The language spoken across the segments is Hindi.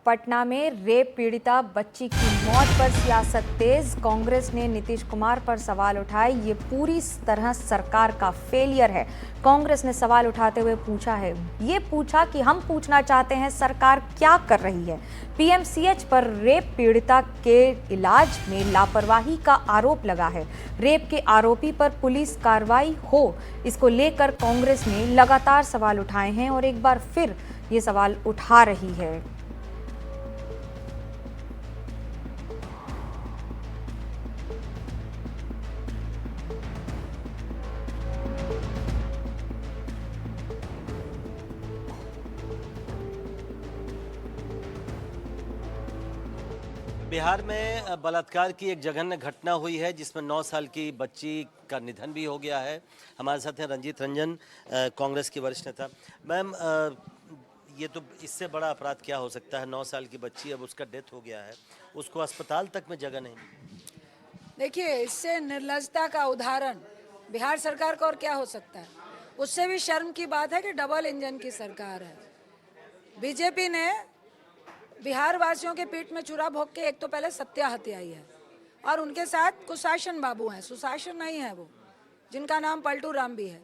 पटना में रेप पीड़िता बच्ची की मौत पर सियासत तेज। कांग्रेस ने नीतीश कुमार पर सवाल उठाए। ये पूरी तरह सरकार का फेलियर है। कांग्रेस ने सवाल उठाते हुए पूछा कि हम पूछना चाहते हैं सरकार क्या कर रही है। पीएमसीएच पर रेप पीड़िता के इलाज में लापरवाही का आरोप लगा है। रेप के आरोपी पर पुलिस कार्रवाई हो, इसको लेकर कांग्रेस ने लगातार सवाल उठाए हैं और एक बार फिर ये सवाल उठा रही है। बिहार में बलात्कार की एक जघन्य घटना हुई है जिसमें 9 साल की बच्ची का निधन भी हो गया है। हमारे साथ हैं रंजीत रंजन, कांग्रेस की वरिष्ठ नेता। मैम, ये तो इससे बड़ा अपराध क्या हो सकता है? 9 साल की बच्ची, अब उसका डेथ हो गया है, उसको अस्पताल तक में जगह नहीं। देखिए, इससे निर्लजता का उदाहरण बिहार सरकार को और क्या हो सकता है। उससे भी शर्म की बात है कि डबल इंजन की सरकार है। बीजेपी ने बिहार वासियों के पीठ में चूरा भोग के एक तो पहले सत्या हत्याई है और उनके साथ कुशासन बाबू हैं, सुशासन नहीं है वो, जिनका नाम पलटू राम भी है।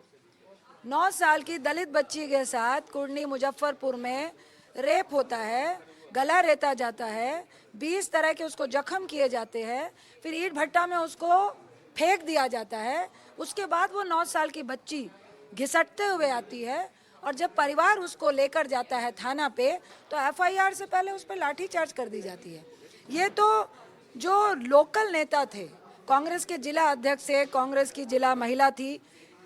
9 साल की दलित बच्ची के साथ कुर्नी मुजफ्फरपुर में रेप होता है, गला रेता जाता है, 20 तरह के उसको जख्म किए जाते हैं, फिर ईंट भट्टा में उसको फेंक दिया जाता है। उसके बाद वो 9 साल की बच्ची घिसटते हुए आती है और जब परिवार उसको लेकर जाता है थाना पे तो एफआईआर से पहले उस पर लाठीचार्ज कर दी जाती है। ये तो जो लोकल नेता थे, कांग्रेस के जिला अध्यक्ष से कांग्रेस की जिला महिला थी,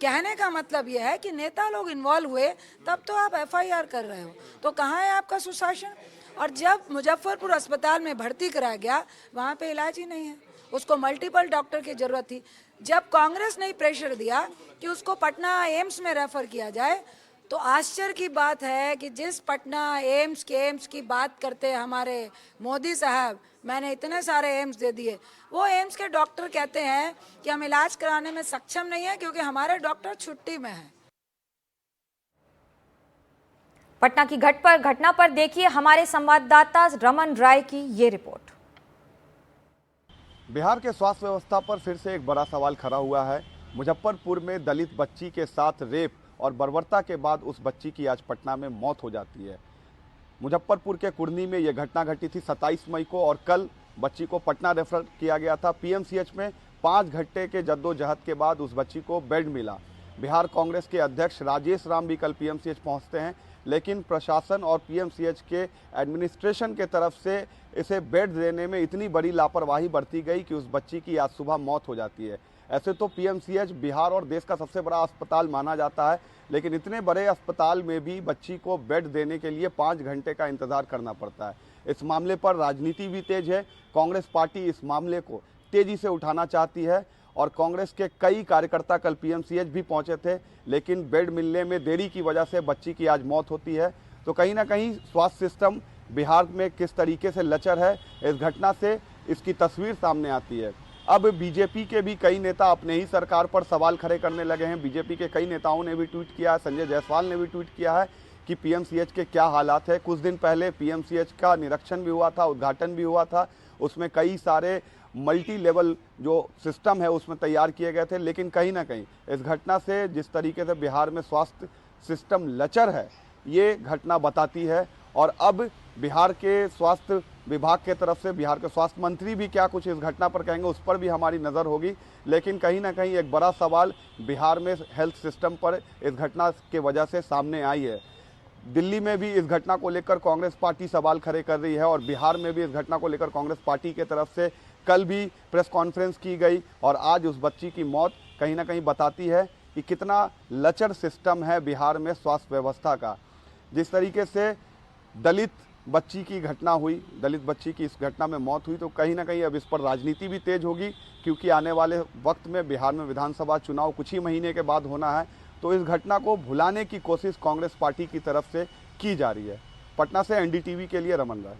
कहने का मतलब यह है कि नेता लोग इन्वॉल्व हुए तब तो आप एफआईआर कर रहे हो, तो कहाँ है आपका सुशासन? और जब मुजफ्फरपुर अस्पताल में भर्ती कराया गया वहाँ पे इलाज ही नहीं है, उसको मल्टीपल डॉक्टर की जरूरत थी। जब कांग्रेस ने प्रेशर दिया कि उसको पटना एम्स में रेफर किया जाए, तो आश्चर्य की बात है कि जिस पटना एम्स की बात करते हैं हमारे मोदी साहब, मैंने इतने सारे एम्स दे दिए, वो एम्स के डॉक्टर कहते हैं कि हम इलाज कराने में सक्षम नहीं है क्योंकि हमारे डॉक्टर छुट्टी में हैं। पटना की घटना पर देखिए हमारे संवाददाता रमन राय की ये रिपोर्ट। बिहार के स्वास्थ्य व्यवस्था पर फिर से एक बड़ा सवाल खड़ा हुआ है। मुजफ्फरपुर में दलित बच्ची के साथ रेप और बर्बरता के बाद उस बच्ची की आज पटना में मौत हो जाती है। मुजफ्फरपुर के कुर्नी में यह घटना घटी थी 27 मई को और कल बच्ची को पटना रेफर किया गया था। पीएमसीएच में 5 घंटे के जद्दोजहद के बाद उस बच्ची को बेड मिला। बिहार कांग्रेस के अध्यक्ष राजेश राम भी कल पीएमसीएच पहुंचते हैं, लेकिन प्रशासन और पीएमसीएच के एडमिनिस्ट्रेशन के तरफ से इसे बेड देने में इतनी बड़ी लापरवाही बरती गई कि उस बच्ची की आज सुबह मौत हो जाती है। ऐसे तो पीएमसीएच बिहार और देश का सबसे बड़ा अस्पताल माना जाता है, लेकिन इतने बड़े अस्पताल में भी बच्ची को बेड देने के लिए 5 घंटे का इंतजार करना पड़ता है। इस मामले पर राजनीति भी तेज है। कांग्रेस पार्टी इस मामले को तेजी से उठाना चाहती है और कांग्रेस के कई कार्यकर्ता कल पीएमसीएच भी पहुंचे थे, लेकिन बेड मिलने में देरी की वजह से बच्ची की आज मौत होती है। तो कहीं ना कहीं स्वास्थ्य सिस्टम बिहार में किस तरीके से लचर है, इस घटना से इसकी तस्वीर सामने आती है। अब बीजेपी के भी कई नेता अपने ही सरकार पर सवाल खड़े करने लगे हैं। बीजेपी के कई नेताओं ने भी ट्वीट किया है, संजय जायसवाल ने भी ट्वीट किया है कि पीएमसीएच के क्या हालात है। कुछ दिन पहले पीएमसीएच का निरीक्षण भी हुआ था, उद्घाटन भी हुआ था, उसमें कई सारे मल्टी लेवल जो सिस्टम है उसमें तैयार किए गए थे, लेकिन कहीं ना कहीं इस घटना से जिस तरीके से बिहार में स्वास्थ्य सिस्टम लचर है ये घटना बताती है। और अब बिहार के स्वास्थ्य विभाग के तरफ से बिहार के स्वास्थ्य मंत्री भी क्या कुछ इस घटना पर कहेंगे, उस पर भी हमारी नज़र होगी। लेकिन कहीं ना कहीं एक बड़ा सवाल बिहार में हेल्थ सिस्टम पर इस घटना के वजह से सामने आई है। दिल्ली में भी इस घटना को लेकर कांग्रेस पार्टी सवाल खड़े कर रही है और बिहार में भी इस घटना को लेकर कांग्रेस पार्टी के तरफ से कल भी प्रेस कॉन्फ्रेंस की गई और आज उस बच्ची की मौत कहीं ना कहीं बताती है कि कितना लचर सिस्टम है बिहार में स्वास्थ्य व्यवस्था का। जिस तरीके से दलित बच्ची की घटना हुई, दलित बच्ची की इस घटना में मौत हुई, तो कहीं ना कहीं अब इस पर राजनीति भी तेज होगी, क्योंकि आने वाले वक्त में बिहार में विधानसभा चुनाव कुछ ही महीने के बाद होना है। तो इस घटना को भुलाने की कोशिश कांग्रेस पार्टी की तरफ से की जा रही है। पटना से एनडीटीवी के लिए रमन राय।